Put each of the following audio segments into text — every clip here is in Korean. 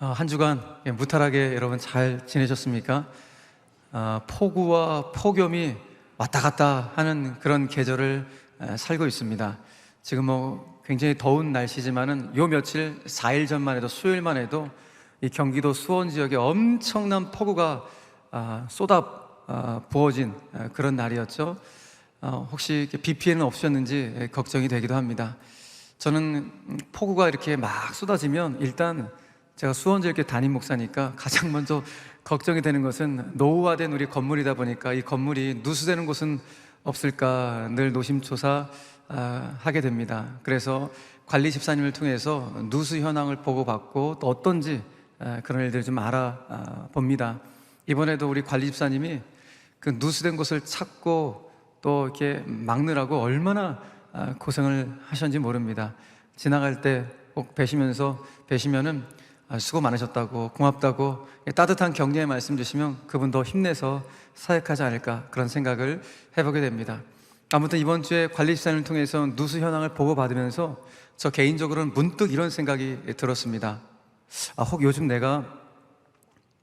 한 주간 무탈하게 여러분 잘 지내셨습니까? 폭우와 폭염이 왔다 갔다 하는 그런 계절을 살고 있습니다. 지금 굉장히 더운 날씨지만은 요 며칠 4일 전만 해도 수요일만 해도 이 경기도 수원 지역에 엄청난 폭우가 쏟아 부어진 그런 날이었죠. 혹시 비 피해는 없으셨는지 걱정이 되기도 합니다. 저는 폭우가 이렇게 막 쏟아지면 일단 제가 수원지역의 담임 목사니까 가장 먼저 걱정이 되는 것은 노후화된 우리 건물이다 보니까 이 건물이 누수되는 곳은 없을까 늘 노심초사 하게 됩니다. 그래서 관리 집사님을 통해서 누수 현황을 보고받고 또 어떤지 그런 일들을 좀 알아봅니다. 이번에도 우리 관리 집사님이 그 누수된 곳을 찾고 또 이렇게 막느라고 얼마나 고생을 하셨는지 모릅니다. 지나갈 때 꼭 뵈시면은 수고 많으셨다고, 고맙다고 따뜻한 격려의 말씀 주시면 그분 더 힘내서 사역하지 않을까 그런 생각을 해보게 됩니다. 아무튼 이번 주에 관리 집사님을 통해서 누수 현황을 보고받으면서 저 개인적으로는 문득 이런 생각이 들었습니다. 혹 요즘 내가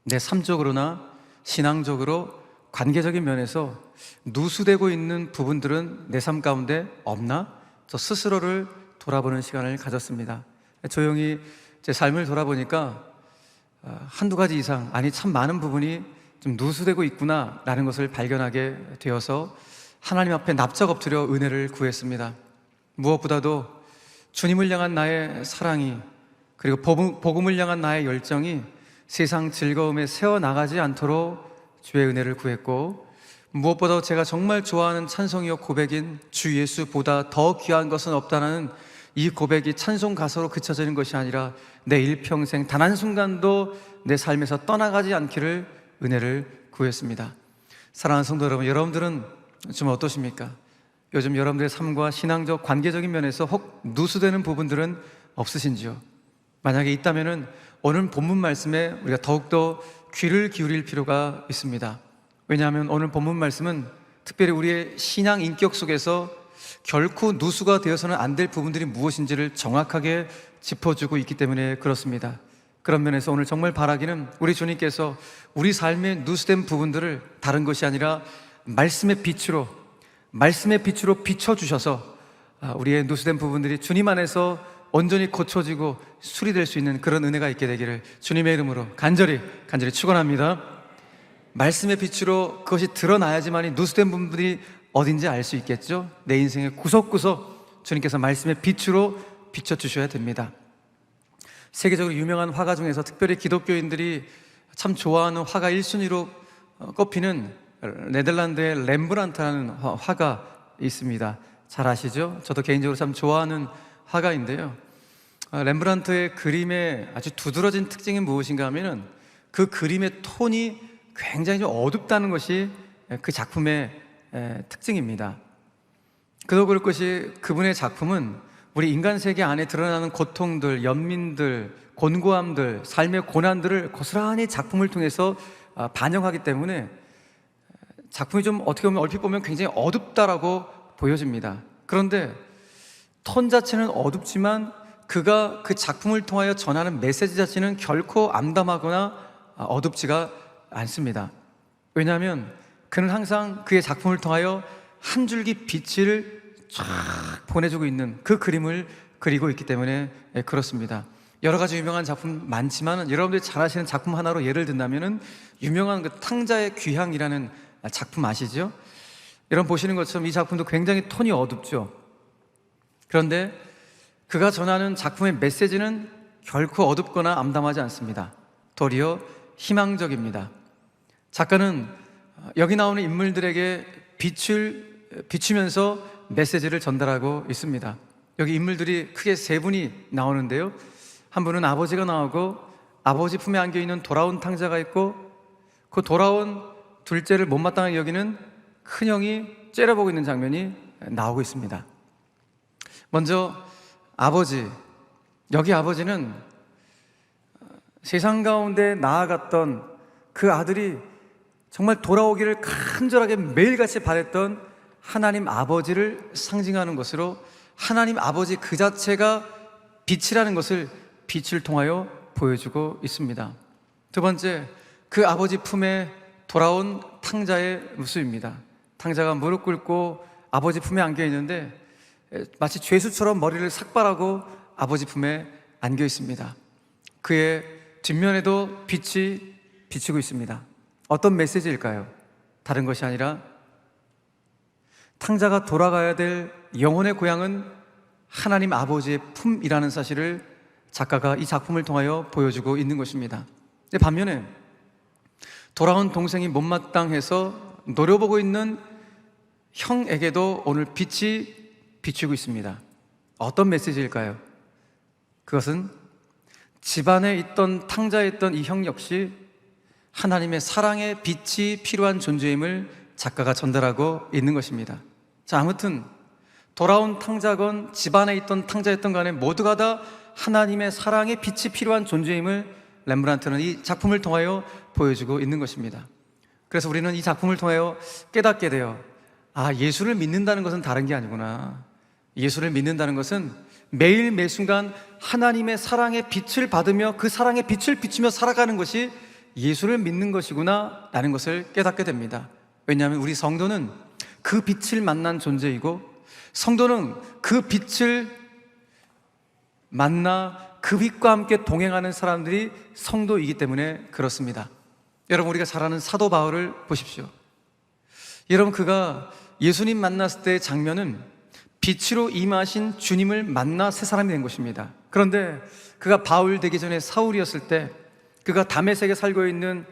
내 삶적으로나 신앙적으로 관계적인 면에서 누수되고 있는 부분들은 내 삶 가운데 없나? 저 스스로를 돌아보는 시간을 가졌습니다. 조용히 제 삶을 돌아보니까 한두 가지 이상, 아니 참 많은 부분이 좀 누수되고 있구나 라는 것을 발견하게 되어서 하나님 앞에 납작 엎드려 은혜를 구했습니다. 무엇보다도 주님을 향한 나의 사랑이, 그리고 복음을 향한 나의 열정이 세상 즐거움에 새어나가지 않도록 주의 은혜를 구했고, 무엇보다 제가 정말 좋아하는 찬송이요 고백인 주 예수보다 더 귀한 것은 없다는 이 고백이 찬송 가사로 그쳐지는 것이 아니라 내 일평생 단 한순간도 내 삶에서 떠나가지 않기를 은혜를 구했습니다. 사랑하는 성도 여러분, 여러분들은 좀 어떠십니까? 요즘 여러분들의 삶과 신앙적 관계적인 면에서 혹 누수되는 부분들은 없으신지요? 만약에 있다면은 오늘 본문 말씀에 우리가 더욱더 귀를 기울일 필요가 있습니다. 왜냐하면 오늘 본문 말씀은 특별히 우리의 신앙 인격 속에서 결코 누수가 되어서는 안 될 부분들이 무엇인지를 정확하게 짚어주고 있기 때문에 그렇습니다. 그런 면에서 오늘 정말 바라기는 우리 주님께서 우리 삶의 누수된 부분들을 다른 것이 아니라 말씀의 빛으로 비춰주셔서 우리의 누수된 부분들이 주님 안에서 온전히 고쳐지고 수리될 수 있는 그런 은혜가 있게 되기를 주님의 이름으로 간절히 축원합니다. 말씀의 빛으로 그것이 드러나야지만이 누수된 부분들이 어딘지 알 수 있겠죠. 내 인생의 구석구석 주님께서 말씀의 빛으로 비춰주셔야 됩니다. 세계적으로 유명한 화가 중에서 특별히 기독교인들이 참 좋아하는 화가 1순위로 꼽히는 네덜란드의 렘브란트라는 화가 있습니다. 잘 아시죠? 저도 개인적으로 참 좋아하는 화가인데요, 렘브란트의 그림의 아주 두드러진 특징이 무엇인가 하면은 그 그림의 톤이 굉장히 좀 어둡다는 것이 그 작품의 특징입니다. 그도 그럴 것이 그분의 작품은 우리 인간 세계 안에 드러나는 고통들, 연민들, 곤고함들, 삶의 고난들을 고스란히 작품을 통해서 반영하기 때문에 작품이 좀 어떻게 보면 얼핏 보면 굉장히 어둡다라고 보여집니다. 그런데 톤 자체는 어둡지만 그가 그 작품을 통하여 전하는 메시지 자체는 결코 암담하거나 어둡지가 않습니다. 왜냐하면 그는 항상 그의 작품을 통하여 한 줄기 빛을 쫙 보내주고 있는 그 그림을 그리고 있기 때문에 그렇습니다. 여러 가지 유명한 작품 많지만 여러분들이 잘 아시는 작품 하나로 예를 든다면 유명한 그 탕자의 귀향이라는 작품 아시죠? 여러분 보시는 것처럼 이 작품도 굉장히 톤이 어둡죠. 그런데 그가 전하는 작품의 메시지는 결코 어둡거나 암담하지 않습니다. 도리어 희망적입니다. 작가는 여기 나오는 인물들에게 빛을 비추면서 메시지를 전달하고 있습니다. 여기 인물들이 크게 세 분이 나오는데요, 한 분은 아버지가 나오고 아버지 품에 안겨있는 돌아온 탕자가 있고 그 돌아온 둘째를 못마땅하게 여기는 큰형이 째려보고 있는 장면이 나오고 있습니다. 먼저 아버지, 여기 아버지는 세상 가운데 나아갔던 그 아들이 정말 돌아오기를 간절하게 매일같이 바랬던 하나님 아버지를 상징하는 것으로 하나님 아버지 그 자체가 빛이라는 것을 빛을 통하여 보여주고 있습니다. 두 번째, 그 아버지 품에 돌아온 탕자의 모습입니다. 탕자가 무릎 꿇고 아버지 품에 안겨 있는데 마치 죄수처럼 머리를 삭발하고 아버지 품에 안겨 있습니다. 그의 뒷면에도 빛이 비치고 있습니다. 어떤 메시지일까요? 다른 것이 아니라 탕자가 돌아가야 될 영혼의 고향은 하나님 아버지의 품이라는 사실을 작가가 이 작품을 통하여 보여주고 있는 것입니다. 반면에 돌아온 동생이 못마땅해서 노려보고 있는 형에게도 오늘 빛이 비추고 있습니다. 어떤 메시지일까요? 그것은 집안에 있던 탕자에 있던 이 형 역시 하나님의 사랑의 빛이 필요한 존재임을 작가가 전달하고 있는 것입니다. 자, 아무튼 돌아온 탕자건 집안에 있던 탕자였던 간에 모두가 다 하나님의 사랑의 빛이 필요한 존재임을 렘브란트는 이 작품을 통하여 보여주고 있는 것입니다. 그래서 우리는 이 작품을 통하여 깨닫게 돼요. 아, 예수를 믿는다는 것은 다른 게 아니구나. 예수를 믿는다는 것은 매일 매순간 하나님의 사랑의 빛을 받으며 그 사랑의 빛을 비추며 살아가는 것이 예수를 믿는 것이구나 라는 것을 깨닫게 됩니다. 왜냐하면 우리 성도는 그 빛을 만난 존재이고, 성도는 그 빛을 만나 그 빛과 함께 동행하는 사람들이 성도이기 때문에 그렇습니다. 여러분, 우리가 잘 아는 사도 바울을 보십시오. 여러분, 그가 예수님 만났을 때의 장면은 빛으로 임하신 주님을 만나 새 사람이 된 것입니다. 그런데 그가 바울 되기 전에 사울이었을 때, 그가 다메섹에 살고 있는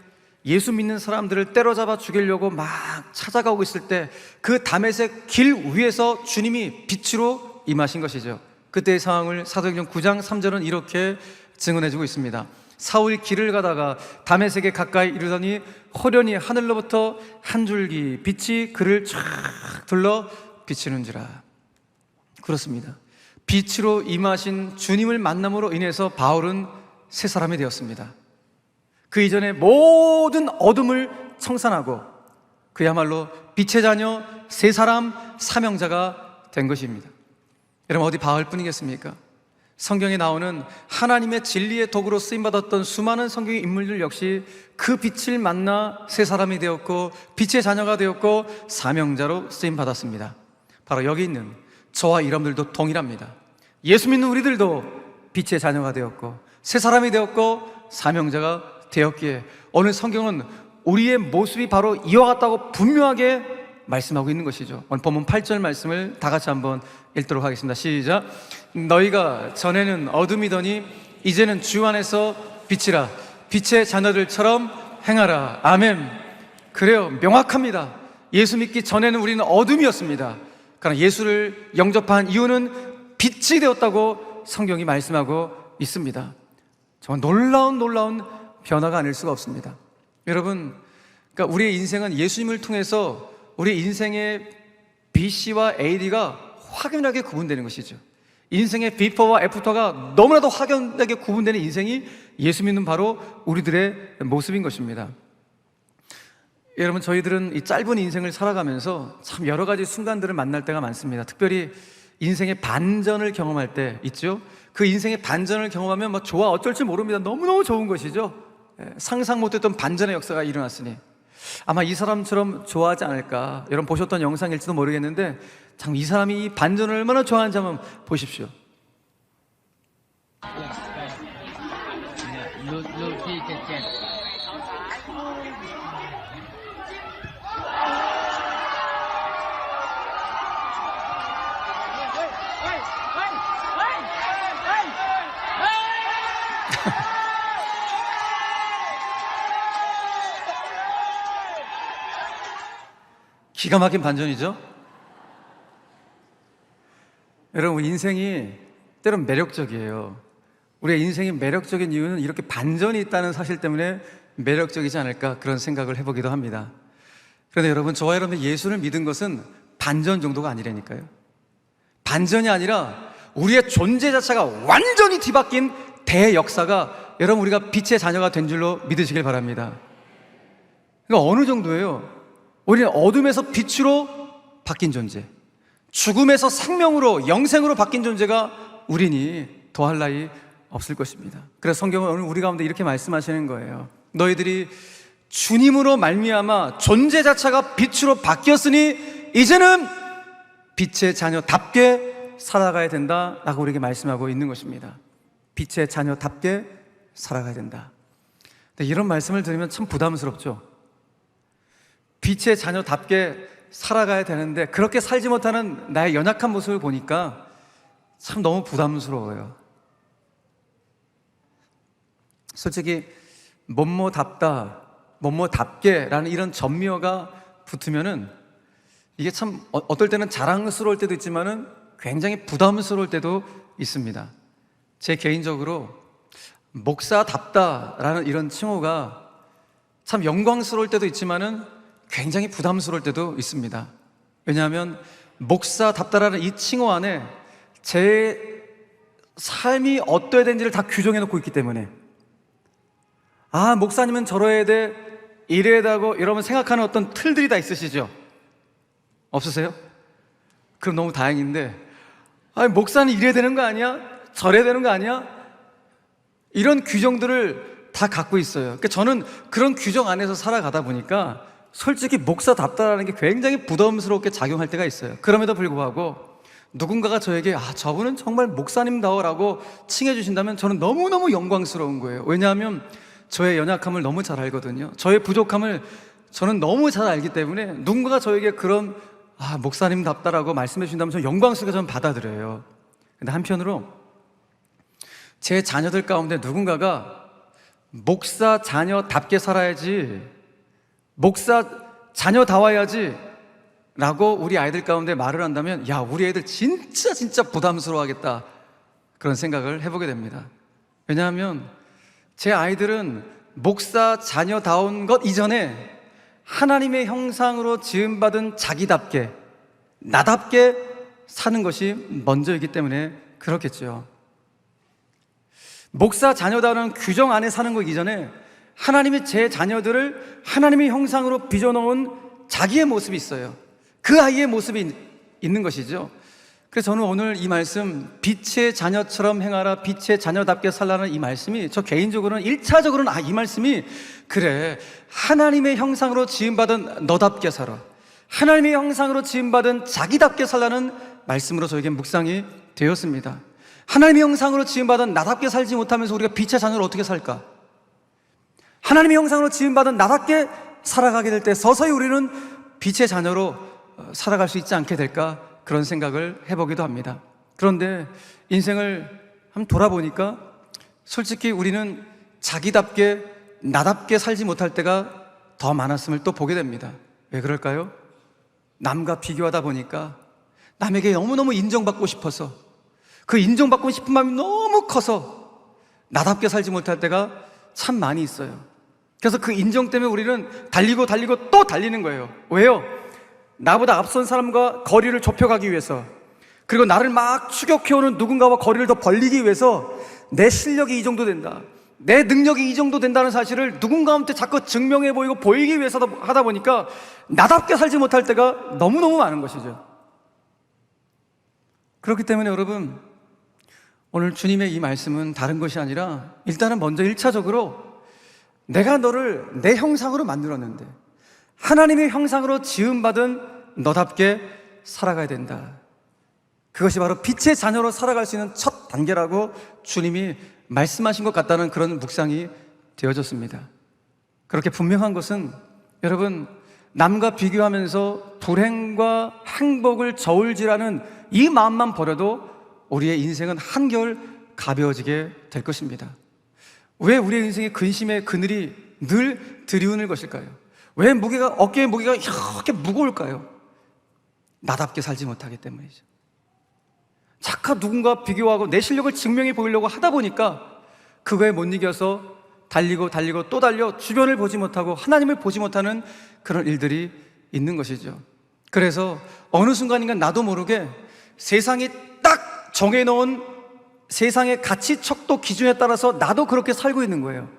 예수 믿는 사람들을 때려잡아 죽이려고 막 찾아가고 있을 때 그 다메섹 길 위에서 주님이 빛으로 임하신 것이죠. 그때의 상황을 사도행전 9장 3절은 이렇게 증언해주고 있습니다. 사울이 길을 가다가 다메섹에 가까이 이르더니 호련히 하늘로부터 한 줄기 빛이 그를 쫙 둘러 비치는지라. 그렇습니다. 빛으로 임하신 주님을 만남으로 인해서 바울은 새 사람이 되었습니다. 그 이전에 모든 어둠을 청산하고 그야말로 빛의 자녀, 새 사람, 사명자가 된 것입니다. 여러분, 어디 바울뿐이겠습니까? 성경에 나오는 하나님의 진리의 도구로 쓰임받았던 수많은 성경의 인물들 역시 그 빛을 만나 새 사람이 되었고 빛의 자녀가 되었고 사명자로 쓰임받았습니다. 바로 여기 있는 저와 여러분들도 동일합니다. 예수 믿는 우리들도 빛의 자녀가 되었고 새 사람이 되었고 사명자가 되었기에 오늘 성경은 우리의 모습이 바로 이와 같다고 분명하게 말씀하고 있는 것이죠. 오늘 본문 8절 말씀을 다 같이 한번 읽도록 하겠습니다. 시작. 너희가 전에는 어둠이더니 이제는 주 안에서 빛이라. 빛의 자녀들처럼 행하라. 아멘. 그래요, 명확합니다. 예수 믿기 전에는 우리는 어둠이었습니다. 그러나 예수를 영접한 이유는 빛이 되었다고 성경이 말씀하고 있습니다. 정말 놀라운 변화가 아닐 수가 없습니다. 여러분, 그러니까 우리의 인생은 예수님을 통해서 우리 인생의 BC와 AD가 확연하게 구분되는 것이죠. 인생의 비포와 애프터가 너무나도 확연하게 구분되는 인생이 예수 믿는 바로 우리들의 모습인 것입니다. 여러분, 저희들은 이 짧은 인생을 살아가면서 참 여러 가지 순간들을 만날 때가 많습니다. 특별히 인생의 반전을 경험할 때 있죠. 그 인생의 반전을 경험하면 뭐 좋아 어쩔 줄 모릅니다. 너무너무 좋은 것이죠. 상상 못했던 반전의 역사가 일어났으니 아마 이 사람처럼 좋아하지 않을까. 여러분 보셨던 영상일지도 모르겠는데 참 이 사람이 이 반전을 얼마나 좋아하는지 한번 보십시오. 기가 막힌 반전이죠. 여러분, 인생이 때론 매력적이에요. 우리의 인생이 매력적인 이유는 이렇게 반전이 있다는 사실 때문에 매력적이지 않을까, 그런 생각을 해보기도 합니다. 그런데 여러분, 저와 여러분들 예수를 믿은 것은 반전 정도가 아니라니까요. 반전이 아니라 우리의 존재 자체가 완전히 뒤바뀐 대역사가 여러분 우리가 빛의 자녀가 된 줄로 믿으시길 바랍니다. 그러니까 어느 정도예요? 우리는 어둠에서 빛으로 바뀐 존재, 죽음에서 생명으로 영생으로 바뀐 존재가 우리니 더할 나위 없을 것입니다. 그래서 성경은 오늘 우리 가운데 이렇게 말씀하시는 거예요. 너희들이 주님으로 말미암아 존재 자체가 빛으로 바뀌었으니 이제는 빛의 자녀답게 살아가야 된다라고 우리에게 말씀하고 있는 것입니다. 빛의 자녀답게 살아가야 된다. 근데 이런 말씀을 들으면 참 부담스럽죠. 빛의 자녀답게 살아가야 되는데 그렇게 살지 못하는 나의 연약한 모습을 보니까 참 너무 부담스러워요. 솔직히 뭐뭐답다, 뭐뭐답게라는 이런 전미어가 붙으면은 이게 참 어떨 때는 자랑스러울 때도 있지만은 굉장히 부담스러울 때도 있습니다. 제 개인적으로 목사답다라는 이런 칭호가 참 영광스러울 때도 있지만은 굉장히 부담스러울 때도 있습니다. 왜냐하면 목사답다라는 이 칭호 안에 제 삶이 어떠해야 되는지를 다 규정해 놓고 있기 때문에, 아, 목사님은 저러해야 돼, 이래야 되고 여러분 생각하는 어떤 틀들이 다 있으시죠? 없으세요? 그럼 너무 다행인데, 아, 목사는 이래야 되는 거 아니야? 저래야 되는 거 아니야? 이런 규정들을 다 갖고 있어요. 그러니까 저는 그런 규정 안에서 살아가다 보니까 솔직히 목사답다라는 게 굉장히 부담스럽게 작용할 때가 있어요. 그럼에도 불구하고 누군가가 저에게 아, 저분은 정말 목사님다워라고 칭해 주신다면 저는 너무너무 영광스러운 거예요. 왜냐하면 저의 연약함을 너무 잘 알거든요. 저의 부족함을 저는 너무 잘 알기 때문에 누군가가 저에게 그런 아, 목사님답다라고 말씀해 주신다면 저는 영광스럽게 저는 받아들여요. 근데 한편으로 제 자녀들 가운데 누군가가 목사 자녀답게 살아야지, 목사 자녀다워야지 라고 우리 아이들 가운데 말을 한다면 야, 우리 애들 진짜 부담스러워하겠다, 그런 생각을 해보게 됩니다. 왜냐하면 제 아이들은 목사 자녀다운 것 이전에 하나님의 형상으로 지음받은 자기답게, 나답게 사는 것이 먼저이기 때문에 그렇겠죠. 목사 자녀다운 규정 안에 사는 것 이전에 하나님이 제 자녀들을 하나님의 형상으로 빚어놓은 자기의 모습이 있어요. 그 아이의 모습이 있는 것이죠. 그래서 저는 오늘 이 말씀, 빛의 자녀처럼 행하라, 빛의 자녀답게 살라는 이 말씀이 저 개인적으로는 1차적으로는 이 말씀이 그래, 하나님의 형상으로 지음받은 너답게 살아, 하나님의 형상으로 지음받은 자기답게 살라는 말씀으로 저에게 묵상이 되었습니다. 하나님의 형상으로 지음받은 나답게 살지 못하면서 우리가 빛의 자녀로 어떻게 살까? 하나님의 형상으로 지음받은 나답게 살아가게 될 때 서서히 우리는 빛의 자녀로 살아갈 수 있지 않게 될까, 그런 생각을 해보기도 합니다. 그런데 인생을 한번 돌아보니까 솔직히 우리는 자기답게 나답게 살지 못할 때가 더 많았음을 또 보게 됩니다. 왜 그럴까요? 남과 비교하다 보니까 남에게 너무너무 인정받고 싶어서, 그 인정받고 싶은 마음이 너무 커서 나답게 살지 못할 때가 참 많이 있어요. 그래서 그 인정 때문에 우리는 달리고 또 달리는 거예요. 왜요? 나보다 앞선 사람과 거리를 좁혀가기 위해서, 그리고 나를 막 추격해오는 누군가와 거리를 더 벌리기 위해서 내 실력이 이 정도 된다, 내 능력이 이 정도 된다는 사실을 누군가한테 자꾸 증명해 보이고 보이기 위해서 하다 보니까 나답게 살지 못할 때가 너무너무 많은 것이죠. 그렇기 때문에 여러분, 오늘 주님의 이 말씀은 다른 것이 아니라 일단은 먼저 1차적으로 내가 너를 내 형상으로 만들었는데 하나님의 형상으로 지음받은 너답게 살아가야 된다. 그것이 바로 빛의 자녀로 살아갈 수 있는 첫 단계라고 주님이 말씀하신 것 같다는 그런 묵상이 되어졌습니다. 그렇게 분명한 것은 여러분, 남과 비교하면서 불행과 행복을 저울질하는 이 마음만 버려도 우리의 인생은 한결 가벼워지게 될 것입니다. 왜 우리의 인생의 근심의 그늘이 늘 들이우는 것일까요? 왜 어깨의 무게가 이렇게 무거울까요? 나답게 살지 못하기 때문이죠. 자꾸 누군가 비교하고 내 실력을 증명해 보이려고 하다 보니까 그거에 못 이겨서 달리고 또 달려 주변을 보지 못하고 하나님을 보지 못하는 그런 일들이 있는 것이죠. 그래서 어느 순간인가 나도 모르게 세상이 딱 정해놓은 세상의 가치 척도 기준에 따라서 나도 그렇게 살고 있는 거예요.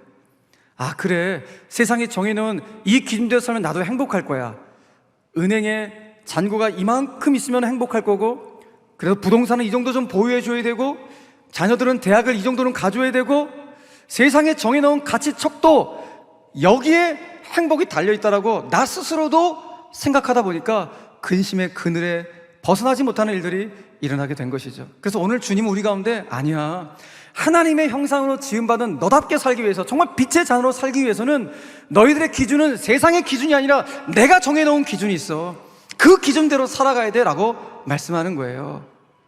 아, 그래, 세상이 정해놓은 이 기준대로 살면 나도 행복할 거야. 은행에 잔고가 이만큼 있으면 행복할 거고, 그래서 부동산은 이 정도 좀 보유해 줘야 되고, 자녀들은 대학을 이 정도는 가져야 되고 세상에 정해놓은 가치 척도 여기에 행복이 달려있다라고 나 스스로도 생각하다 보니까 근심의 그늘에 벗어나지 못하는 일들이 일어나게 된 것이죠. 그래서 오늘 주님은 우리 가운데 아니야, 하나님의 형상으로 지음받은 너답게 살기 위해서, 정말 빛의 자녀로 살기 위해서는 너희들의 기준은 세상의 기준이 아니라 내가 정해놓은 기준이 있어. 그 기준대로 살아가야 돼 라고 말씀하는 거예요.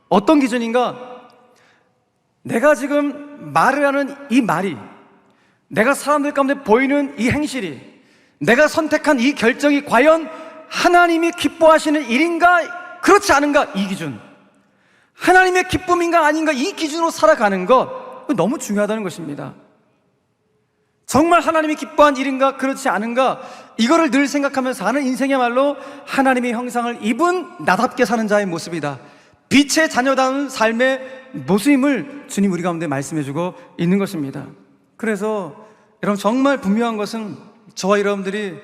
어떤 기준인가? 내가 지금 말을 하는 이 말이, 내가 사람들 가운데 보이는 이 행실이, 내가 선택한 이 결정이 과연 하나님이 기뻐하시는 일인가 그렇지 않은가, 이 기준, 하나님의 기쁨인가 아닌가, 이 기준으로 살아가는 것 너무 중요하다는 것입니다. 정말 하나님이 기뻐한 일인가 그렇지 않은가, 이거를 늘 생각하면서 사는 인생이야말로 하나님의 형상을 입은 나답게 사는 자의 모습이다, 빛의 자녀다운 삶의 모습임을 주님 우리 가운데 말씀해주고 있는 것입니다. 그래서 여러분, 정말 분명한 것은 저와 여러분들이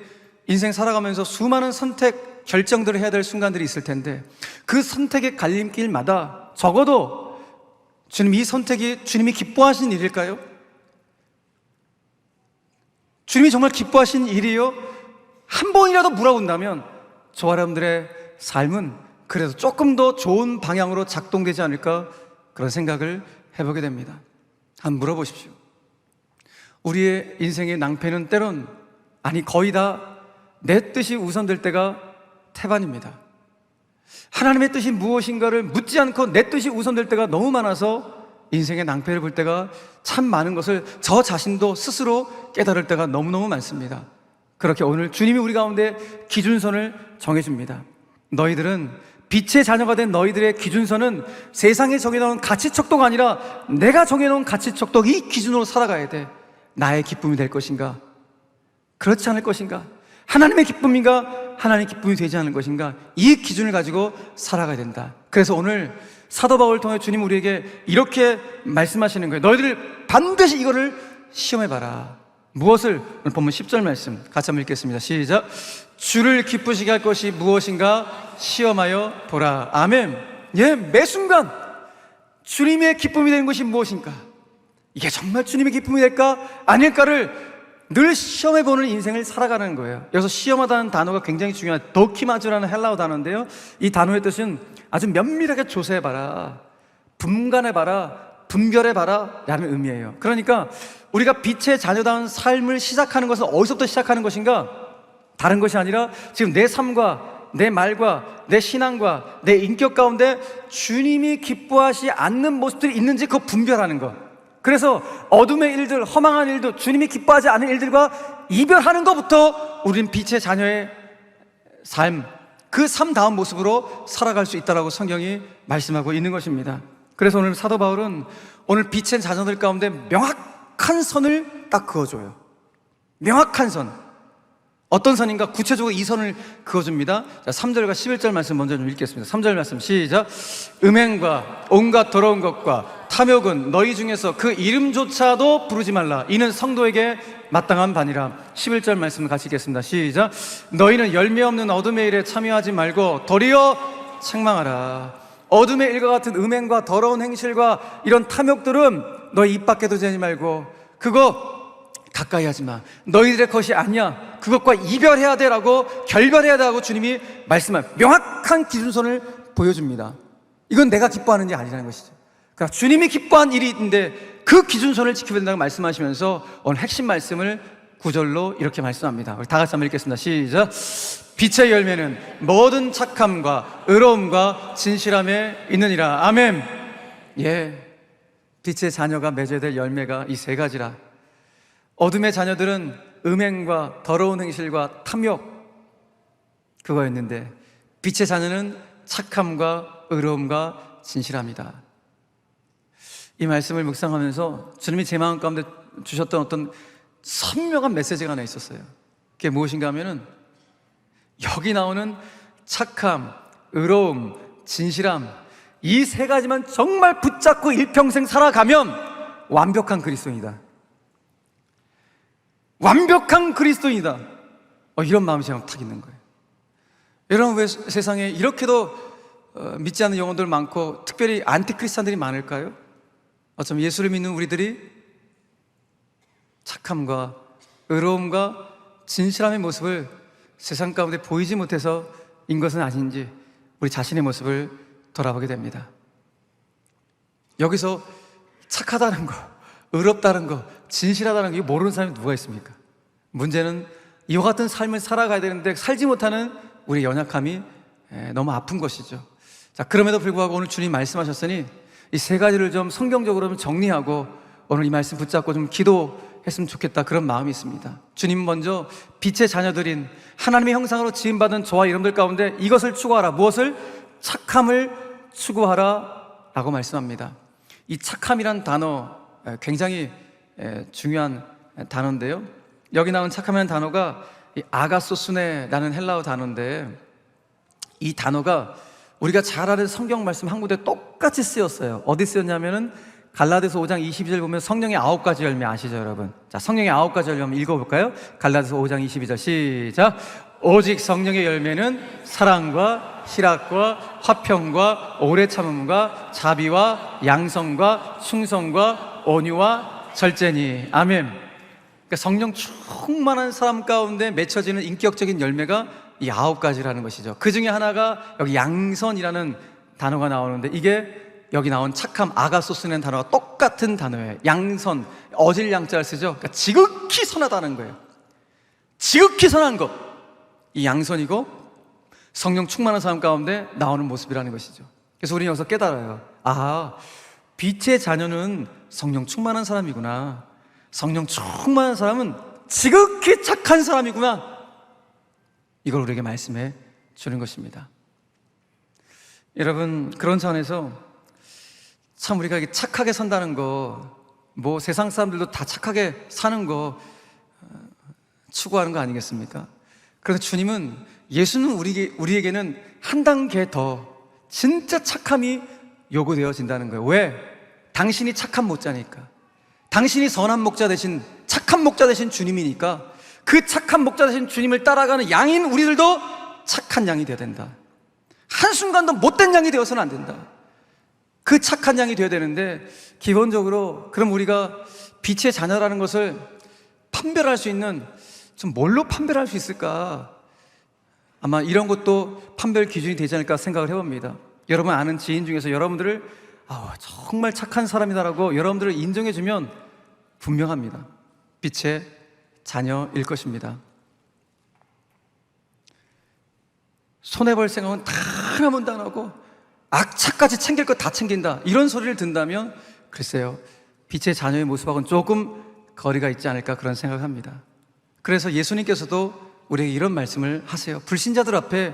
인생 살아가면서 수많은 선택, 결정들을 해야 될 순간들이 있을 텐데, 그 선택의 갈림길마다 적어도 주님, 이 선택이 주님이 기뻐하시는 일일까요? 주님이 정말 기뻐하시는 일이요? 한 번이라도 물어본다면 저와 여러분들의 삶은 그래도 조금 더 좋은 방향으로 작동되지 않을까, 그런 생각을 해보게 됩니다. 한번 물어보십시오. 우리의 인생의 낭패는 때론, 아니 거의 다 내 뜻이 우선될 때가 태반입니다. 하나님의 뜻이 무엇인가를 묻지 않고 내 뜻이 우선될 때가 너무 많아서 인생의 낭패를 볼 때가 참 많은 것을 저 자신도 스스로 깨달을 때가 너무너무 많습니다. 그렇게 오늘 주님이 우리 가운데 기준선을 정해줍니다. 너희들은, 빛의 자녀가 된 너희들의 기준선은 세상에 정해놓은 가치척도가 아니라 내가 정해놓은 가치척도, 이 기준으로 살아가야 돼. 나의 기쁨이 될 것인가, 그렇지 않을 것인가, 하나님의 기쁨인가, 하나님의 기쁨이 되지 않을 것인가, 이 기준을 가지고 살아가야 된다. 그래서 오늘 사도 바울을 통해 주님 우리에게 이렇게 말씀하시는 거예요. 너희들 반드시 이거를 시험해봐라. 무엇을? 오늘 본문 10절 말씀 같이 한번 읽겠습니다. 시작. 주를 기쁘시게 할 것이 무엇인가 시험하여 보라. 아멘. 예, 매 순간 주님의 기쁨이 되는 것이 무엇인가, 이게 정말 주님의 기쁨이 될까 아닐까를 늘 시험해보는 인생을 살아가는 거예요. 여기서 시험하다는 단어가 굉장히 중요한 도키마즈라는 헬라어 단어인데요, 이 단어의 뜻은 아주 면밀하게 조사해봐라, 분간해봐라, 분별해봐라 라는 의미예요. 그러니까 우리가 빛의 자녀다운 삶을 시작하는 것은 어디서부터 시작하는 것인가? 다른 것이 아니라 지금 내 삶과 내 말과 내 신앙과 내 인격 가운데 주님이 기뻐하지 않는 모습들이 있는지 그거 분별하는 것. 그래서 어둠의 일들, 허망한 일들, 주님이 기뻐하지 않은 일들과 이별하는 것부터 우린 빛의 자녀의 삶, 그 삶다운 모습으로 살아갈 수 있다고 성경이 말씀하고 있는 것입니다. 그래서 오늘 사도 바울은 오늘 빛의 자녀들 가운데 명확한 선을 딱 그어줘요. 명확한 선. 어떤 선인가? 구체적으로 이 선을 그어줍니다. 자, 3절과 11절 말씀 먼저 좀 읽겠습니다. 3절 말씀 시작. 음행과 온갖 더러운 것과 탐욕은 너희 중에서 그 이름조차도 부르지 말라. 이는 성도에게 마땅한 바니라. 11절 말씀 같이 읽겠습니다. 시작. 너희는 열매 없는 어둠의 일에 참여하지 말고 도리어 책망하라. 어둠의 일과 같은 음행과 더러운 행실과 이런 탐욕들은 너희 입 밖에 두지 말고 그거 가까이 하지 마. 너희들의 것이 아니야. 그것과 이별해야 돼 라고, 결별해야 돼 라고 주님이 말씀한 명확한 기준선을 보여줍니다. 이건 내가 기뻐하는 게 아니라는 것이죠. 그러니까 주님이 기뻐한 일이 있는데 그 기준선을 지켜야 된다고 말씀하시면서 오늘 핵심 말씀을 9절로 이렇게 말씀합니다. 우리 다 같이 한번 읽겠습니다. 시작. 빛의 열매는 모든 착함과 의로움과 진실함에 있느니라. 아멘. 예, 빛의 자녀가 맺어야 될 열매가 이 세 가지라. 어둠의 자녀들은 음행과 더러운 행실과 탐욕, 그거였는데 빛의 자녀는 착함과 의로움과 진실함이다. 이 말씀을 묵상하면서 주님이 제 마음 가운데 주셨던 어떤 선명한 메시지가 하나 있었어요. 그게 무엇인가 하면은 여기 나오는 착함, 의로움, 진실함, 이 세 가지만 정말 붙잡고 일평생 살아가면 완벽한 그리스도인이다. 완벽한 그리스도인이다. 이런 마음이 제가 탁 있는 거예요. 여러분, 왜 세상에 이렇게도 믿지 않는 영혼들 많고 특별히 안티크리스찬들이 많을까요? 어쩌면 예수를 믿는 우리들이 착함과 의로움과 진실함의 모습을 세상 가운데 보이지 못해서인 것은 아닌지 우리 자신의 모습을 돌아보게 됩니다. 여기서 착하다는 거, 의롭다는 거, 진실하다는 거, 이거 모르는 사람이 누가 있습니까? 문제는 이와 같은 삶을 살아가야 되는데 살지 못하는 우리 연약함이 너무 아픈 것이죠. 자, 그럼에도 불구하고 오늘 주님 말씀하셨으니 이 세 가지를 좀 성경적으로 좀 정리하고 오늘 이 말씀 붙잡고 좀 기도했으면 좋겠다, 그런 마음이 있습니다. 주님 먼저 빛의 자녀들인 하나님의 형상으로 지음받은 저와 여러분들 가운데 이것을 추구하라. 무엇을? 착함을 추구하라 라고 말씀합니다. 이 착함이란 단어 굉장히 중요한 단어인데요, 여기 나온 착함이라는 단어가 이 아가소스네라는 헬라어 단어인데, 이 단어가 우리가 잘 아는 성경 말씀 한 군데 똑같이 쓰였어요. 어디 쓰였냐면은 갈라디아서 5장 22절 보면 성령의 9가지 열매 아시죠, 여러분? 자, 성령의 9가지 열매 한번 읽어볼까요? 갈라디아서 5장 22절 시작. 오직 성령의 열매는 사랑과 희락과 화평과 오래 참음과 자비와 양성과 충성과 온유와 절제니. 아멘. 그러니까 성령 충만한 사람 가운데 맺혀지는 인격적인 열매가 이 9가지라는 것이죠. 그 중에 하나가 여기 양선이라는 단어가 나오는데, 이게 여기 나온 착함 아가소스라는 단어가 똑같은 단어예요. 양선, 어질 양자를 쓰죠. 그러니까 지극히 선하다는 거예요. 지극히 선한 것, 이 양선이고 성령 충만한 사람 가운데 나오는 모습이라는 것이죠. 그래서 우리는 여기서 깨달아요. 아, 빛의 자녀는 성령 충만한 사람이구나. 성령 충만한 사람은 지극히 착한 사람이구나. 이걸 우리에게 말씀해 주는 것입니다. 여러분, 그런 차원에서 참 우리가 착하게 산다는 거, 뭐 세상 사람들도 다 착하게 사는 거 추구하는 거 아니겠습니까? 그래서 주님은, 예수는 우리에게는 한 단계 더 진짜 착함이 요구되어진다는 거예요. 왜? 당신이 착한 목자니까. 당신이 선한 목자 대신, 착한 목자 대신 주님이니까 그 착한 목자 대신 주님을 따라가는 양인 우리들도 착한 양이 되어야 된다. 한순간도 못된 양이 되어서는 안 된다. 그 착한 양이 되어야 되는데, 기본적으로 그럼 우리가 빛의 자녀라는 것을 판별할 수 있는, 좀 뭘로 판별할 수 있을까? 아마 이런 것도 판별 기준이 되지 않을까 생각을 해봅니다. 여러분 아는 지인 중에서 여러분들을 정말 착한 사람이다라고 여러분들을 인정해주면 분명합니다. 빛의 자녀일 것입니다. 손해볼 생각은 다 한 번도 안 하고 악착까지 챙길 거 다 챙긴다, 이런 소리를 듣는다면 글쎄요, 빛의 자녀의 모습하고는 조금 거리가 있지 않을까, 그런 생각을 합니다. 그래서 예수님께서도 우리에게 이런 말씀을 하세요. 불신자들 앞에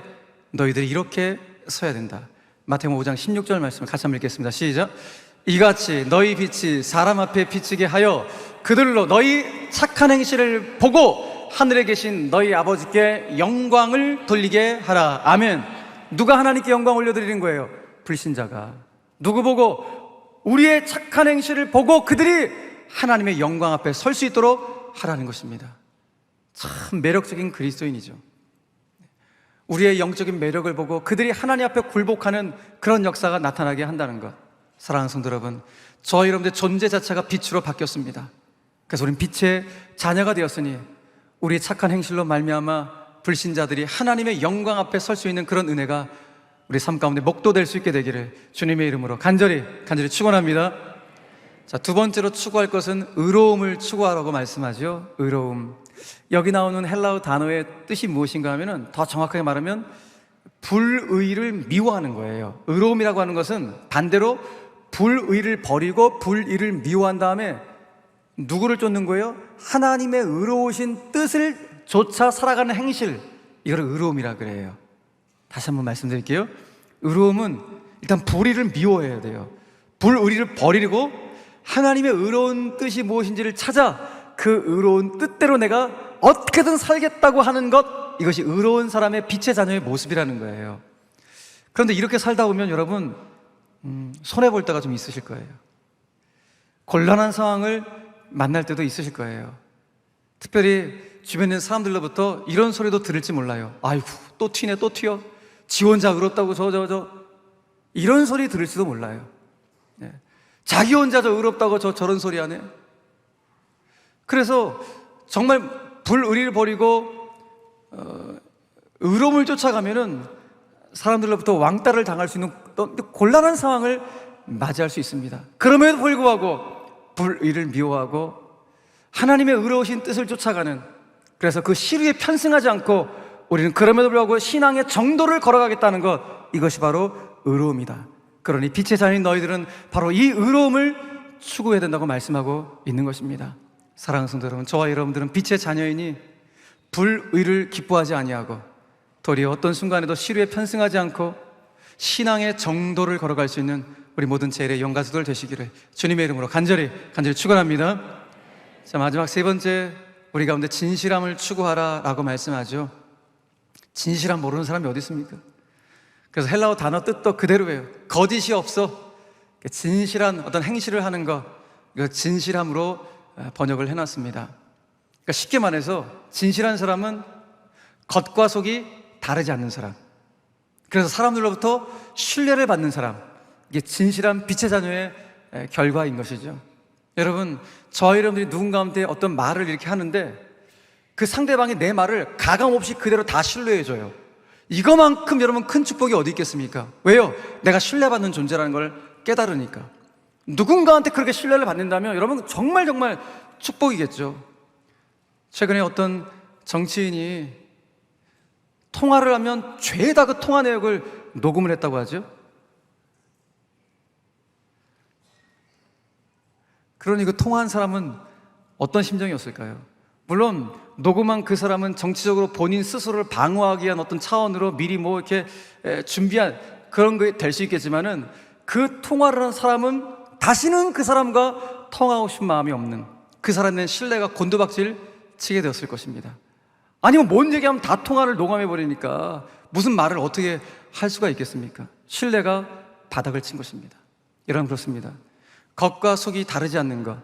너희들이 이렇게 서야 된다. 마태복음 5장 16절 말씀을 같이 한번 읽겠습니다. 시작. 이같이 너희 빛이 사람 앞에 비치게 하여 그들로 너희 착한 행실을 보고 하늘에 계신 너희 아버지께 영광을 돌리게 하라. 아멘. 누가 하나님께 영광 올려드리는 거예요? 불신자가. 누구 보고? 우리의 착한 행실을 보고 그들이 하나님의 영광 앞에 설 수 있도록 하라는 것입니다. 참 매력적인 그리스도인이죠. 우리의 영적인 매력을 보고 그들이 하나님 앞에 굴복하는 그런 역사가 나타나게 한다는 것. 사랑하는 성도 여러분, 저와 여러분들의 존재 자체가 빛으로 바뀌었습니다. 그래서 우리는 빛의 자녀가 되었으니 우리의 착한 행실로 말미암아 불신자들이 하나님의 영광 앞에 설 수 있는 그런 은혜가 우리 삶 가운데 목도될 수 있게 되기를 주님의 이름으로 간절히 축원합니다. 자, 두 번째로 추구할 것은 의로움을 추구하라고 말씀하죠. 의로움. 여기 나오는 헬라어 단어의 뜻이 무엇인가 하면은, 더 정확하게 말하면 불의를 미워하는 거예요. 의로움이라고 하는 것은 반대로 불의를 버리고 불의를 미워한 다음에 누구를 쫓는 거예요? 하나님의 의로우신 뜻을 조차 살아가는 행실, 이걸 의로움이라 그래요. 다시 한번 말씀드릴게요. 의로움은 일단 불의를 미워해야 돼요. 불의를 버리고 하나님의 의로운 뜻이 무엇인지를 찾아 그 의로운 뜻대로 내가 어떻게든 살겠다고 하는 것, 이것이 의로운 사람의 빛의 자녀의 모습이라는 거예요. 그런데 이렇게 살다 보면 여러분 손해볼 때가 좀 있으실 거예요. 곤란한 상황을 만날 때도 있으실 거예요. 특별히 주변에 있는 사람들로부터 이런 소리도 들을지 몰라요. 아이고, 또 튀네, 또 튀어. 지 혼자 의롭다고 이런 소리 들을지도 몰라요. 자기 혼자 저 의롭다고 저런 소리 하네. 그래서 정말 불의를 버리고 의로움을 쫓아가면은 사람들로부터 왕따를 당할 수 있는 곤란한 상황을 맞이할 수 있습니다. 그럼에도 불구하고 불의를 미워하고 하나님의 의로우신 뜻을 쫓아가는, 그래서 그 시류에 편승하지 않고 우리는 그럼에도 불구하고 신앙의 정도를 걸어가겠다는 것, 이것이 바로 의로움이다. 그러니 빛의 자녀인 너희들은 바로 이 의로움을 추구해야 된다고 말씀하고 있는 것입니다. 사랑하는 성도 여러분, 저와 여러분들은 빛의 자녀이니 불의를 기뻐하지 아니하고 도리어 어떤 순간에도 시류에 편승하지 않고 신앙의 정도를 걸어갈 수 있는 우리 모든 제일의 영가수들 되시기를 주님의 이름으로 간절히 축원합니다. 자, 마지막 세 번째, 우리 가운데 진실함을 추구하라 라고 말씀하죠. 진실함 모르는 사람이 어디 있습니까? 그래서 헬라어 단어 뜻도 그대로예요. 거짓이 없어. 진실한 어떤 행실을 하는 것, 이거 진실함으로 번역을 해놨습니다. 그러니까 쉽게 말해서 진실한 사람은 겉과 속이 다르지 않는 사람, 그래서 사람들로부터 신뢰를 받는 사람, 이게 진실한 빛의 자녀의 결과인 것이죠. 여러분, 저와 여러분들이 누군가한테 어떤 말을 이렇게 하는데 그 상대방이 내 말을 가감없이 그대로 다 신뢰해줘요. 이거만큼 여러분 큰 축복이 어디 있겠습니까? 왜요? 내가 신뢰받는 존재라는 걸 깨달으니까. 누군가한테 그렇게 신뢰를 받는다면 여러분 정말 축복이겠죠. 최근에 어떤 정치인이 통화를 하면 죄다 그 통화 내역을 녹음을 했다고 하죠. 그러니 그 통화한 사람은 어떤 심정이었을까요? 물론 녹음한 그 사람은 정치적으로 본인 스스로를 방어하기 위한 어떤 차원으로 미리 뭐 이렇게 준비한 그런 게 될 수 있겠지만은, 그 통화를 한 사람은 다시는 그 사람과 통화하고 싶은 마음이 없는, 그 사람에 대한 신뢰가 곤두박질 치게 되었을 것입니다. 아니면 뭔 얘기하면 다 통화를 녹음해 버리니까 무슨 말을 어떻게 할 수가 있겠습니까? 신뢰가 바닥을 친 것입니다. 여러분, 그렇습니다. 겉과 속이 다르지 않는 것,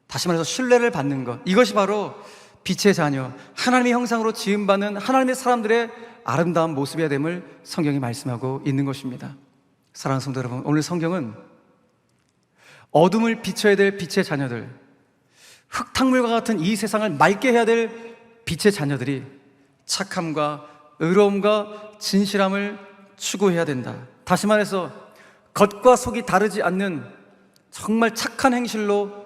다시 말해서 신뢰를 받는 것, 이것이 바로 빛의 자녀, 하나님의 형상으로 지음받는 하나님의 사람들의 아름다운 모습이어야 됨을 성경이 말씀하고 있는 것입니다. 사랑하는 성도 여러분, 오늘 성경은 어둠을 비춰야 될 빛의 자녀들, 흙탕물과 같은 이 세상을 맑게 해야 될 빛의 자녀들이 착함과 의로움과 진실함을 추구해야 된다. 다시 말해서 겉과 속이 다르지 않는 정말 착한 행실로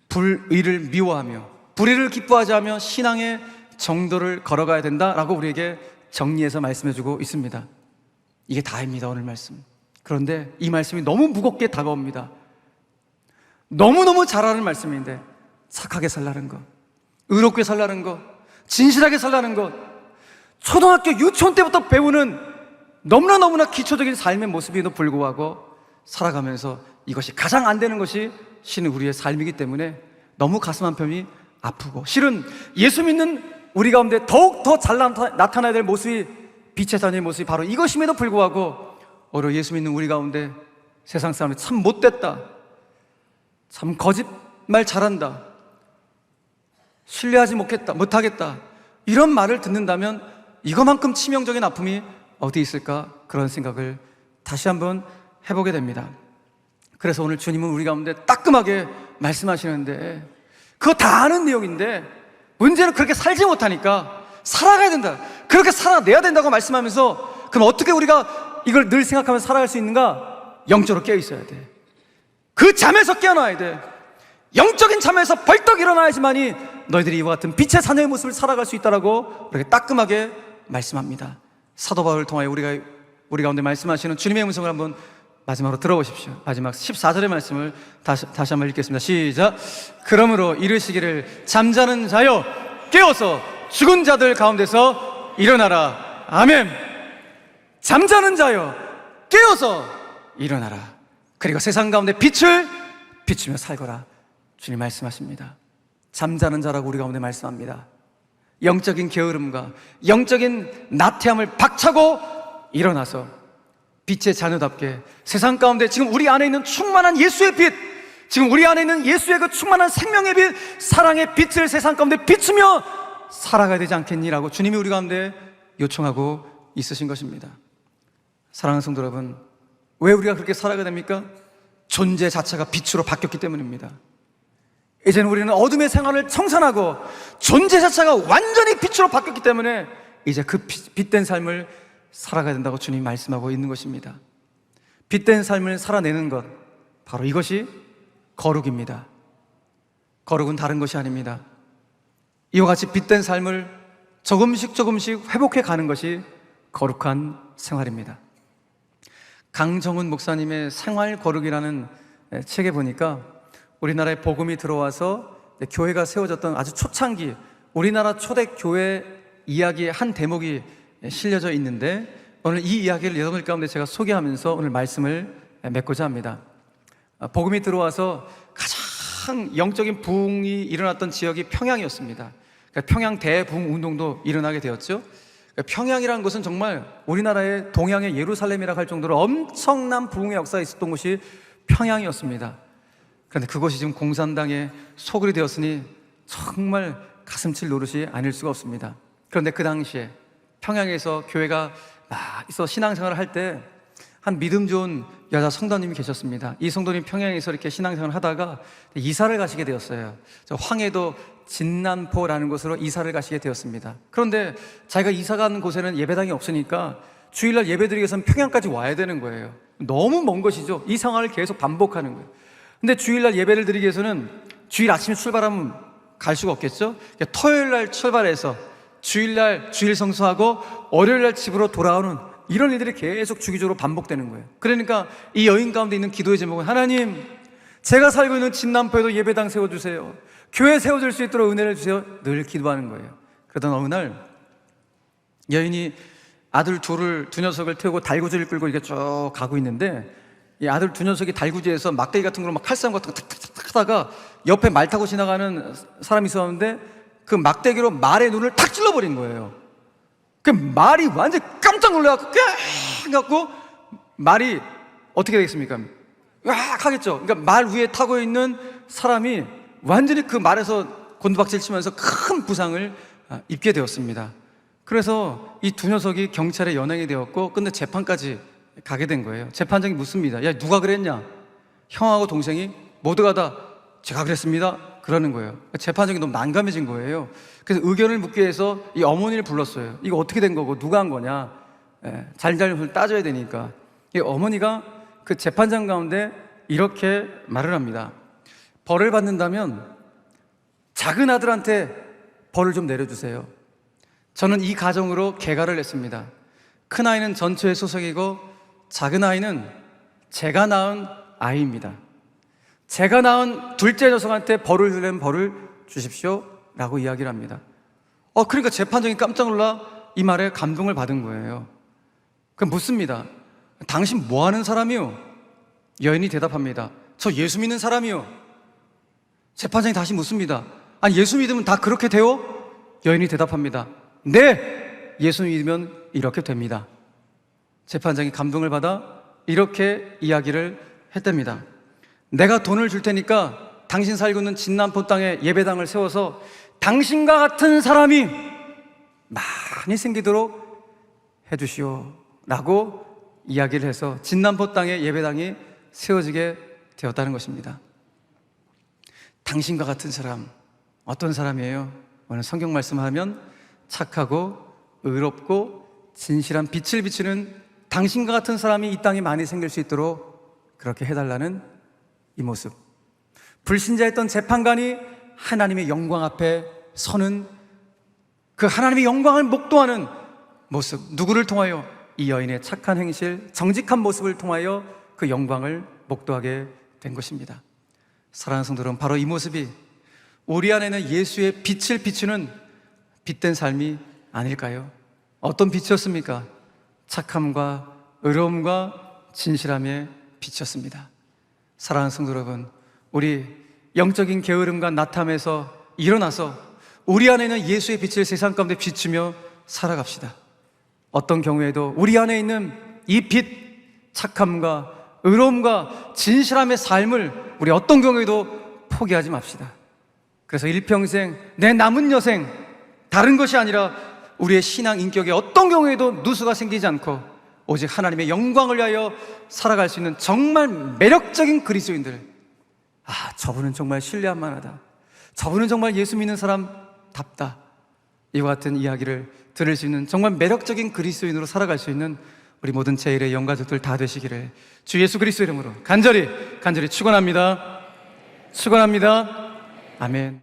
불의를 미워하며 불의를 기뻐하지 않으며 신앙의 정도를 걸어가야 된다라고 우리에게 정리해서 말씀해주고 있습니다. 이게 다입니다, 오늘 말씀. 그런데 이 말씀이 너무 무겁게 다가옵니다. 너무너무 잘하는 말씀인데 착하게 살라는 것, 의롭게 살라는 것, 진실하게 살라는 것, 초등학교 유치원 때부터 배우는 너무나 기초적인 삶의 모습에도 불구하고 살아가면서 이것이 가장 안 되는 것이 실은 우리의 삶이기 때문에 너무 가슴 한편이 아프고, 실은 예수 믿는 우리 가운데 더욱 더 잘 나타나야 될 모습이, 빛의 자녀의 모습이 바로 이것임에도 불구하고 오히려 예수 믿는 우리 가운데 세상 사람이 참 못됐다, 참 거짓말 잘한다, 신뢰하지 못하겠다, 이런 말을 듣는다면 이거만큼 치명적인 아픔이 어디 있을까, 그런 생각을 다시 한번 해보게 됩니다. 그래서 오늘 주님은 우리 가운데 따끔하게 말씀하시는데, 그거 다 아는 내용인데 문제는 그렇게 살지 못하니까 살아가야 된다, 그렇게 살아내야 된다고 말씀하면서, 그럼 어떻게 우리가 이걸 늘 생각하면서 살아갈 수 있는가? 영적으로 깨어 있어야 돼. 그 잠에서 깨어나야 돼. 영적인 잠에서 벌떡 일어나야지만이 너희들이 이와 같은 빛의 자녀의 모습을 살아갈 수 있다라고 그렇게 따끔하게 말씀합니다. 사도 바울을 통하여 우리 가운데 말씀하시는 주님의 음성을 한번 마지막으로 들어보십시오. 마지막 14절의 말씀을 다시 한번 읽겠습니다. 시작. 그러므로 이르시기를 잠자는 자여 깨어서 죽은 자들 가운데서 일어나라. 아멘. 잠자는 자여 깨어서 일어나라. 그리고 세상 가운데 빛을 비추며 살거라. 주님 말씀하십니다. 잠자는 자라고 우리 가운데 말씀합니다. 영적인 게으름과 영적인 나태함을 박차고 일어나서 빛의 자녀답게 세상 가운데 지금 우리 안에 있는 충만한 예수의 빛, 지금 우리 안에 있는 예수의 그 충만한 생명의 빛, 사랑의 빛을 세상 가운데 비추며 살아가야 되지 않겠니라고 주님이 우리 가운데 요청하고 있으신 것입니다. 사랑하는 성도 여러분, 왜 우리가 그렇게 살아가야 됩니까? 존재 자체가 빛으로 바뀌었기 때문입니다. 이제는 우리는 어둠의 생활을 청산하고 존재 자체가 완전히 빛으로 바뀌었기 때문에 이제 그 빛된 삶을 살아가야 된다고 주님이 말씀하고 있는 것입니다. 빛된 삶을 살아내는 것, 바로 이것이 거룩입니다. 거룩은 다른 것이 아닙니다. 이와 같이 빛된 삶을 조금씩 회복해 가는 것이 거룩한 생활입니다. 강정훈 목사님의 생활 거룩이라는 책에 보니까 우리나라에 복음이 들어와서 교회가 세워졌던 아주 초창기 우리나라 초대교회 이야기의 한 대목이 실려져 있는데, 오늘 이 이야기를 여러분들 가운데 제가 소개하면서 오늘 말씀을 맺고자 합니다. 복음이 들어와서 가장 영적인 부흥이 일어났던 지역이 평양이었습니다. 그러니까 평양 대부흥 운동도 일어나게 되었죠. 그러니까 평양이라는 것은 정말 우리나라의 동양의 예루살렘이라고 할 정도로 엄청난 부흥의 역사가 있었던 곳이 평양이었습니다. 그런데 그것이 지금 공산당의 소굴이 되었으니 정말 가슴칠 노릇이 아닐 수가 없습니다. 그런데 그 당시에 평양에서 교회가 막 있어 신앙생활을 할 때 한 믿음 좋은 여자 성도님이 계셨습니다. 이 성도님 평양에서 이렇게 신앙생활을 하다가 이사를 가시게 되었어요. 황해도 진난포라는 곳으로 이사를 가시게 되었습니다. 그런데 자기가 이사 가는 곳에는 예배당이 없으니까 주일날 예배드리기 위해서는 평양까지 와야 되는 거예요. 너무 먼 것이죠. 이 상황을 계속 반복하는 거예요. 근데 주일날 예배를 드리기 위해서는 주일 아침에 출발하면 갈 수가 없겠죠. 토요일날 출발해서 주일날 주일 성수하고 월요일날 집으로 돌아오는 이런 일들이 계속 주기적으로 반복되는 거예요. 그러니까 이 여인 가운데 있는 기도의 제목은, 하나님, 제가 살고 있는 진남포에도 예배당 세워주세요, 교회 세워줄 수 있도록 은혜를 주세요, 늘 기도하는 거예요. 그러던 어느 날 여인이 아들 두 녀석을 태우고 달구지를 끌고 이렇게 쭉 가고 있는데, 이 아들 두 녀석이 달구지에서 막대기 같은 걸로 막 칼싸움 같은 거 탁탁탁 하다가 옆에 말 타고 지나가는 사람이 있었는데 그 막대기로 말의 눈을 탁 찔러버린 거예요. 그 말이 완전히 깜짝 놀라갖고 꽹! 말이 어떻게 되겠습니까? 으악 하겠죠. 그러니까 말 위에 타고 있는 사람이 완전히 그 말에서 곤두박질 치면서 큰 부상을 입게 되었습니다. 그래서 이 두 녀석이 경찰에 연행이 되었고 끝내 재판까지 가게 된 거예요. 재판장이 묻습니다. 야, 누가 그랬냐? 형하고 동생이 모두가 다 제가 그랬습니다 그러는 거예요. 재판장이 너무 난감해진 거예요. 그래서 의견을 묻기 위해서 이 어머니를 불렀어요. 이거 어떻게 된 거고 누가 한 거냐, 잘잘못을 따져야 되니까. 이 어머니가 그 재판장 가운데 이렇게 말을 합니다. 벌을 받는다면 작은 아들한테 벌을 좀 내려주세요. 저는 이 가정으로 개가를 했습니다. 큰 아이는 전처의 소속이고 작은 아이는 제가 낳은 아이입니다. 제가 낳은 둘째 녀석한테 벌을 주려면 벌을 주십시오 라고 이야기를 합니다. 그러니까 재판장이 깜짝 놀라 이 말에 감동을 받은 거예요. 그럼 묻습니다. 당신 뭐 하는 사람이요? 여인이 대답합니다. 저 예수 믿는 사람이요. 재판장이 다시 묻습니다. 아니, 예수 믿으면 다 그렇게 돼요? 여인이 대답합니다. 네, 예수 믿으면 이렇게 됩니다. 재판장이 감동을 받아 이렇게 이야기를 했답니다. 내가 돈을 줄 테니까 당신 살고 있는 진남포 땅에 예배당을 세워서 당신과 같은 사람이 많이 생기도록 해주시오 라고 이야기를 해서 진남포 땅에 예배당이 세워지게 되었다는 것입니다. 당신과 같은 사람, 어떤 사람이에요? 오늘 성경 말씀하면 착하고 의롭고 진실한 빛을 비추는 당신과 같은 사람이 이 땅에 많이 생길 수 있도록 그렇게 해달라는 이 모습. 불신자였던 재판관이 하나님의 영광 앞에 서는 그 하나님의 영광을 목도하는 모습, 누구를 통하여? 이 여인의 착한 행실, 정직한 모습을 통하여 그 영광을 목도하게 된 것입니다. 사랑하는 성도 여러분, 바로 이 모습이 우리 안에는 예수의 빛을 비추는 빛된 삶이 아닐까요? 어떤 빛이었습니까? 착함과 의로움과 진실함의 빛이었습니다. 사랑하는 성도 여러분, 우리 영적인 게으름과 나탐에서 일어나서 우리 안에는 예수의 빛을 세상 가운데 비추며 살아갑시다. 어떤 경우에도 우리 안에 있는 이 빛, 착함과 의로움과 진실함의 삶을 우리 어떤 경우에도 포기하지 맙시다. 그래서 일평생 내 남은 여생, 다른 것이 아니라 우리의 신앙 인격에 어떤 경우에도 누수가 생기지 않고 오직 하나님의 영광을 위하여 살아갈 수 있는 정말 매력적인 그리스도인들, 저분은 정말 신뢰할 만하다, 저분은 정말 예수 믿는 사람답다, 이와 같은 이야기를 들을 수 있는 정말 매력적인 그리스도인으로 살아갈 수 있는 우리 모든 제1의 영가족들 다 되시기를 주 예수 그리스도 이름으로 간절히 축원합니다. 아멘.